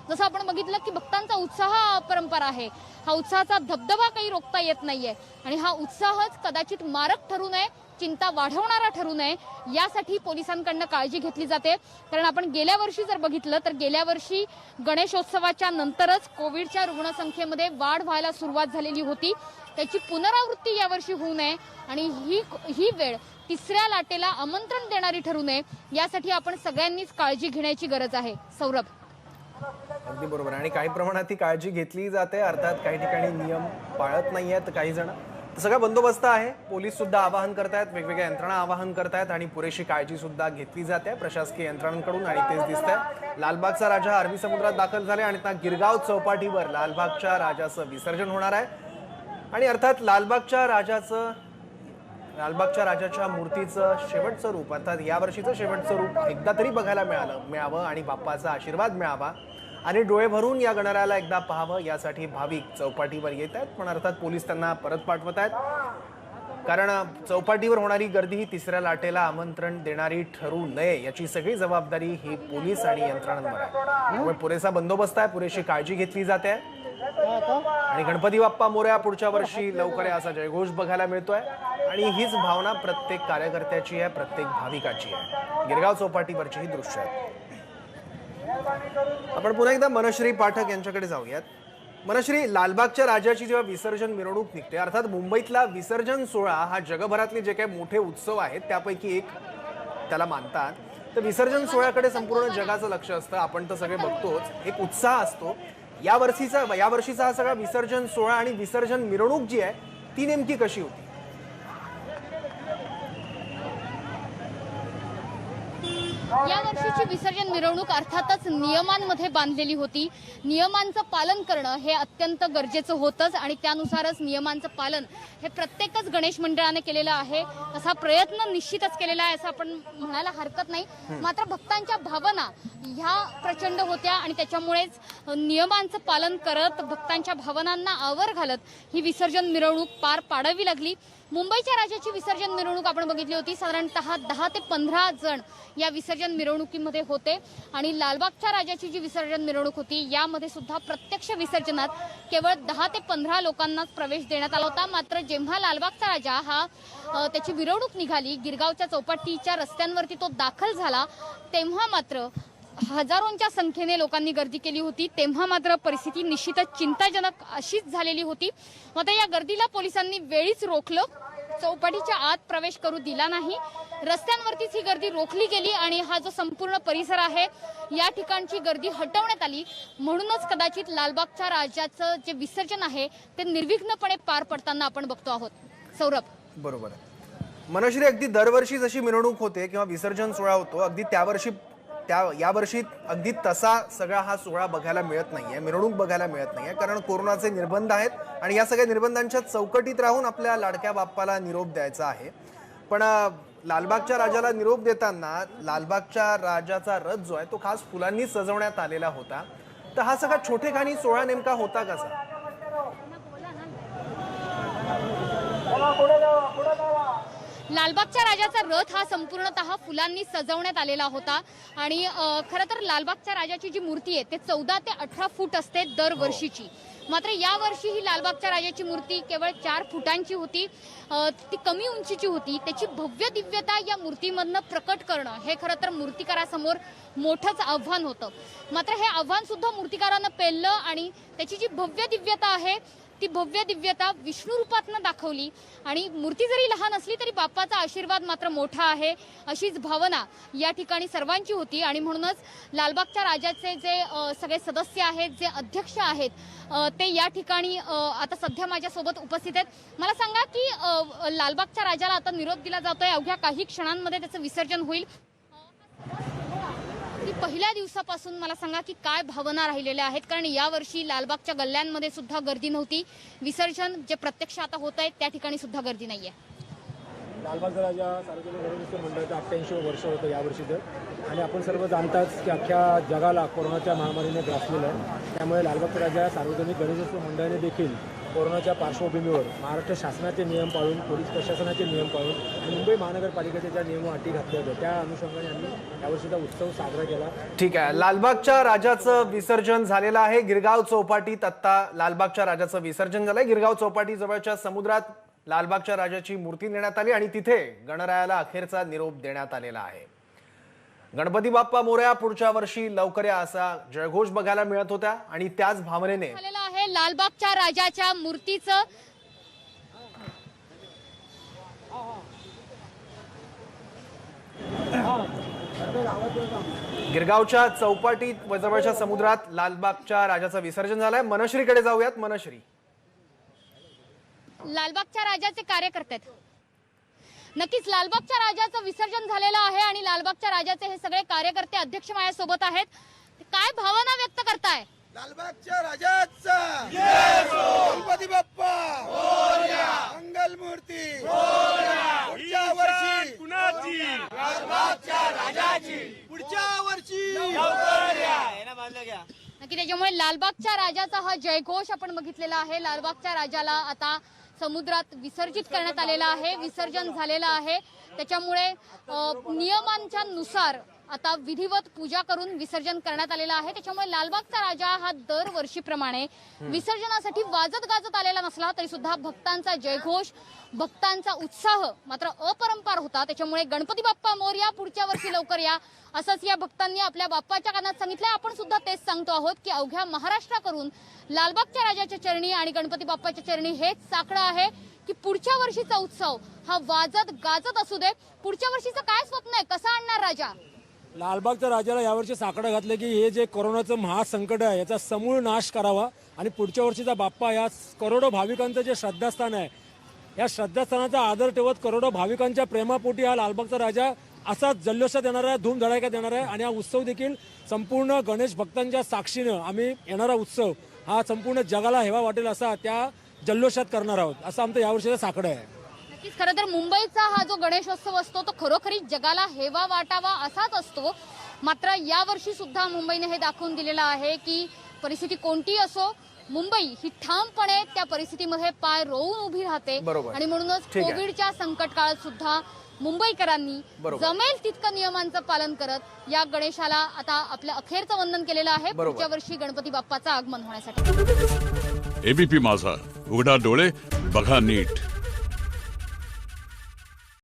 जसं आपण बघितलं की भक्तांचा उत्साह अपरंपार आहे. हा उत्साहाचा धबधबा काही रोखता येत नाहीये आणि हा उत्साहच कदाचित मारक ठरू नये, चिंता वाढवणारा ठरू नये यासाठी पोलिसांकडनं काळजी घेतली जाते. कारण आपण गेल्या वर्षी जर बघितलं तर गेल्या वर्षी गणेशोत्सवाच्या नंतरच कोविडच्या रुग्णसंख्येमध्ये वाढ व्हायला सुरुवात झालेली होती. त्याची पुनरावृत्ती यावर्षी होऊ नये आणि ही वेळ तिसऱ्या लाटेला आमंत्रण देणारी ठरू नये यासाठी आपण सगळ्यांनीच काळजी घेण्याची गरज आहे. सौरभ. अगदी बरोबर. आणि काही प्रमाणात ती काळजी घेतली जाते. अर्थात काही ठिकाणी नियम पाळत नाहीयेत काही जण. सगळा बंदोबस्त आहे. पोलीस सुद्धा आवाहन करतायत, वेगवेगळ्या यंत्रणा आवाहन करतायत आणि पुरेशी काळजी सुद्धा घेतली जाते प्रशासकीय यंत्रणांकडून. आणि तेच दिसतंय, लालबागचा राजा अरबी समुद्रात दाखल झाले आणि आता गिरगाव चौपाटीवर लालबागच्या राजाचं विसर्जन होणार आहे. आणि अर्थात लालबागच्या राजाच्या मूर्तीचं शेवटचं रूप, अर्थात यावर्षीचं शेवटचं रूप एकदा तरी बघायला मिळावं आणि बाप्पाचा आशीर्वाद मिळावा आणि डोळे भरून या गणरायाला एकदा पाहावं यासाठी भाविक चौपाटीवर येत आहेत. पण अर्थात पोलीस त्यांना परत पाठवत आहेत. कारण चौपाटीवर होणारी गर्दी ही तिसऱ्या लाटेला आमंत्रण देणारी ठरू नये याची सगळी जबाबदारी ही पोलीस आणि यंत्रणांवर आहे. त्यामुळे पुरेसा बंदोबस्त आहे, पुरेशी काळजी घेतली जाते आणि गणपती बाप्पा मोरया पुढच्या वर्षी लवकर या असा जयघोष बघायला मिळतोय. आणि हीच भावना प्रत्येक कार्यकर्त्याची आहे, प्रत्येक भाविकाची आहे. गिरगाव चौपाटीवरची ही दृश्य आहेत. आपण पुन्हा एकदा मनश्री पाठक यांच्याकडे जाऊयात. मनश्री, लालबागच्या राजाची जेव्हा विसर्जन मिरवणूक निघते, अर्थात मुंबईतला विसर्जन सोहळा हा जगभरातले जे काही मोठे उत्सव आहेत त्यापैकी एक त्याला मानतात, तर विसर्जन सोहळ्याकडे संपूर्ण जगाचं लक्ष असतं. आपण तर सगळे बघतोच, एक उत्साह असतो. यावर्षीचा हा सगळा विसर्जन सोहळा आणि विसर्जन मिरवणूक जी आहे ती नेमकी कशी होती? या वर्षीची विसर्जन मिरवणूक अर्थातच नियमांमध्ये बांधलेली होती. नियमांचं पालन करणं हे अत्यंत गरजेचं होतंच आणि त्यानुसारच नियमांचं पालन हे प्रत्येकच गणेश मंडळाने केलेलं आहे. तसा प्रयत्न निश्चितच केलेला आहे असं आपण म्हणायला हरकत नाही. मात्र भक्तांच्या भावना ह्या प्रचंड होत्या आणि त्याच्यामुळेच नियमांचं पालन करत भक्तांच्या भावनांना आवर घालत ही विसर्जन मिरवणूक पार पाडावी लागली. मुंबईच्या राजाची विसर्जन मिरवणूक आपण बघितली होती. साधारणतः 10 ते 15 जण या विसर्जन मिरवणुकीमध्ये होते आणि लालबागच्या राजाची जी विसर्जन मिरवणूक होती यामध्ये सुद्धा प्रत्यक्ष विसर्जनात केवळ 10 ते 15 लोकांनाच प्रवेश देण्यात आला होता. मात्र जेव्हा लालबागचा राजा हा त्याची मिरवणूक निघाली, गिरगावच्या चौपाटीच्या रस्त्यांवरती तो दाखल झाला, तेव्हा मात्र हजारोंच्या संख्येने लोकांनी गर्दी केली होती. तेव्हा मात्र परिस्थिती निश्चितच चिंताजनक अशीच झालेली होती. मात्र या गर्दीला पोलिसांनी वेळीच रोखलं, चौपाटीच्या आत प्रवेश करू दिला नाही. रस्त्यांवरतीच ही गर्दी रोखली गेली आणि हा जो संपूर्ण परिसर आहे या ठिकाणची गर्दी हटवण्यात आली. म्हणूनच कदाचित लालबागच्या राजाचं जे विसर्जन आहे ते निर्विघ्नपणे पार पडताना आपण बघतो आहोत. सौरभ, बरोबर आहे मनश्री, अगदी दरवर्षी जशी मिरवणूक होते किंवा विसर्जन सोहळा होतो, अगदी यावर्षी अगदी तसा सगळा हा सोहळा बघायला मिळत नाहीये, मिरवणूक बघायला मिळत नाहीये, कारण कोरोनाचे निर्बंध आहेत आणि या सगळ्या निर्बंधांच्या चौकटीत राहून आपल्या लाडक्या बाप्पाला निरोप द्यायचा आहे. पण लालबागच्या राजाला निरोप देताना लालबागच्या राजाचा रथ जो आहे तो खास फुलांनी सजवण्यात आलेला होता. तर हा सगळा छोटेखानी सोहळा नेमका होता कसा? लालबागच्या राजाचा रथ हा संपूर्णतः फुलांनी सजवण्यात आलेला होता आणि खरं तर लालबागच्या राजाची जी मूर्ती आहे ते 14 ते 18 फूट असते दरवर्षीची. मात्र यावर्षी ही लालबागच्या राजाची मूर्ती केवळ 4 फुटांची होती. ती कमी उंचीची होती. त्याची भव्य दिव्यता या मूर्तीमधनं प्रकट करणं हे खरं तर मूर्तिकारासमोर मोठंच आव्हान होतं. मात्र हे आव्हान सुद्धा मूर्तिकारानं पेललं आणि त्याची जी भव्य दिव्यता आहे ती भव्य दिव्यता विष्णू रूपातनं दाखवली आणि मूर्ती जरी लहान असली तरी बाप्पाचा आशीर्वाद मात्र मोठा आहे अशीच भावना या ठिकाणी सर्वांची होती. आणि म्हणूनच लालबागच्या राजाचे जे सगळे सदस्य आहेत, जे अध्यक्ष आहेत, ते या ठिकाणी आता सध्या माझ्यासोबत उपस्थित आहेत. मला सांगा की लालबागच्या राजाला आता निरोप दिला जातोय, अवघ्या काही क्षणांमध्ये त्याचं विसर्जन होईल. पहिल्या दिवसापासून मला सांगा की काय भावना राहिलेल्या आहेत, कारण यावर्षी लालबागच्या गल्ल्यांमध्ये सुद्धा गर्दी नव्हती. विसर्जन जे प्रत्यक्ष आता होत आहे त्या ठिकाणी सुद्धा गर्दी नाहीये. लालबागचा राजा सार्वजनिक गणेशोत्सव मंडळाचं 88वं वर्ष होतं यावर्षीचं आणि आपण सर्व जाणताच की अख्ख्या जगाला कोरोनाच्या महामारीने ग्रासलेलं आहे. त्यामुळे लालबागचा राजा सार्वजनिक गणेशोत्सव मंडळाने देखील कोरोनाच्या पार्श्वभूमीवर महाराष्ट्र शासनाचे नियम पाळून, पोलीस प्रशासनाचे नियम पाळून आणि मुंबई महानगरपालिकेच्या ज्या नियम अटी घातल्या होत्या त्या अनुषंगाने आम्ही यावर्षीचा उत्सव साजरा केला. ठीक आहे, लालबागच्या राजाचं विसर्जन झालेलं आहे. गिरगाव चौपाटीत आता लालबागच्या राजाचं विसर्जन झालंय. गिरगाव चौपाटी जवळच्या समुद्रात लालबागच्या राजाची मूर्ती नेण्यात आली आणि तिथे गणरायाला अखेरचा निरोप देण्यात आलेला आहे. गणपती बाप्पा मोरया पुढच्या वर्षी लवकर या असा जयघोष बघायला मिळत होता आणि त्याच भावनेने झालेलं आहे लालबागच्या राजाच्या मूर्तीचं गिरगावच्या चौपाटी जवळच्या समुद्रात लालबागच्या राजाचं विसर्जन झालंय. मनश्रीकडे जाऊयात. मनश्री, लालबागच्या राजाचे कार्यकर्ते नक्कीच लालबागच्या राजाचं विसर्जन झालेलं आहे आणि लालबागच्या राजाचे हे सगळे कार्यकर्ते अध्यक्ष माझ्यासोबत आहेत. काय भावना व्यक्त करताय? लालबागच्या राजाचा गणपती बाप्पा मोरया, मंगलमूर्ती पुढच्या वर्षी कुणाची? लालबागच्या राजाची पुढच्या वर्षी लवकर या. नक्की त्याच्यामुळे लालबागच्या राजाचा हा जयघोष आपण बघितलेला आहे. लालबागच्या राजाला आता समुद्रात विसर्जित करण्यात आलेला आहे, विसर्जन झालेलं आहे. त्याच्यामुळे नियमांच्या नुसार आता विधिवत पूजा करून विसर्जन करण्यात आलेलं आहे. त्याच्यामुळे लालबागचा राजा हा दरवर्षीप्रमाणे विसर्जनासाठी वाजत गाजत आलेला नसला तरी सुद्धा भक्तांचा जयघोष, भक्तांचा उत्साह मात्र अपरंपार होता. त्याच्यामुळे गणपती बाप्पा मोरया, पुढच्या वर्षी लवकर या असंच या भक्तांनी आपल्या बाप्पाच्या कानात सांगितलंय. आपण सुद्धा तेच सांगतो आहोत की अवघ्या महाराष्ट्राकडून लालबागच्या राजाच्या चरणी आणि गणपती बाप्पाच्या चरणी हेच साकडं आहे की पुढच्या वर्षीचा उत्सव हा वाजत गाजत असू दे. पुढच्या वर्षीचं काय स्वप्न आहे, कसं आणणार राजा? लालबागच्या राजाला यावर्षी साकडं घातलं की हे जे कोरोनाचं महासंकट आहे याचा समूळ नाश करावा आणि पुढच्या वर्षीचा बाप्पा या करोडो भाविकांचं जे श्रद्धास्थान आहे या श्रद्धास्थानाचा आदर ठेवत करोडो भाविकांच्या प्रेमापोटी हा लालबागचा राजा असाच जल्लोषात येणार आहे, धूमधडाक्यात येणार आहे. आणि हा उत्सव देखील संपूर्ण गणेश भक्तांच्या साक्षीनं आम्ही येणारा उत्सव हा संपूर्ण जगाला हेवा वाटेल असा त्या जल्लोषात करणार आहोत, असं आमचं यावर्षीचं साकडं आहे. नक्कीच. खरं तर मुंबईचा हा जो गणेशोत्सव असतो तो खरोखरी जगाला हेवा वाटावा असाच असतो. मात्र यावर्षी सुद्धा मुंबईने हे दाखवून दिलेलं आहे की परिस्थिती कोणती असो, मुंबई ही ठामपणे त्या परिस्थितीमध्ये पाय रोवून उभी राहते. बरोबर. आणि म्हणूनच ठीक आहे. कोविडच्या संकट काळात सुद्धा मुंबईकरांनी बरोबर. जमेल तितकं नियमांचं पालन करत या गणेशाला आता आपलं अखेरचं वंदन केलेलं आहे बरोबर. पुढच्या वर्षी गणपती बाप्पाचं आगमन होण्यासाठी. एबीपी माझा, उघडा डोळे बघा नीट.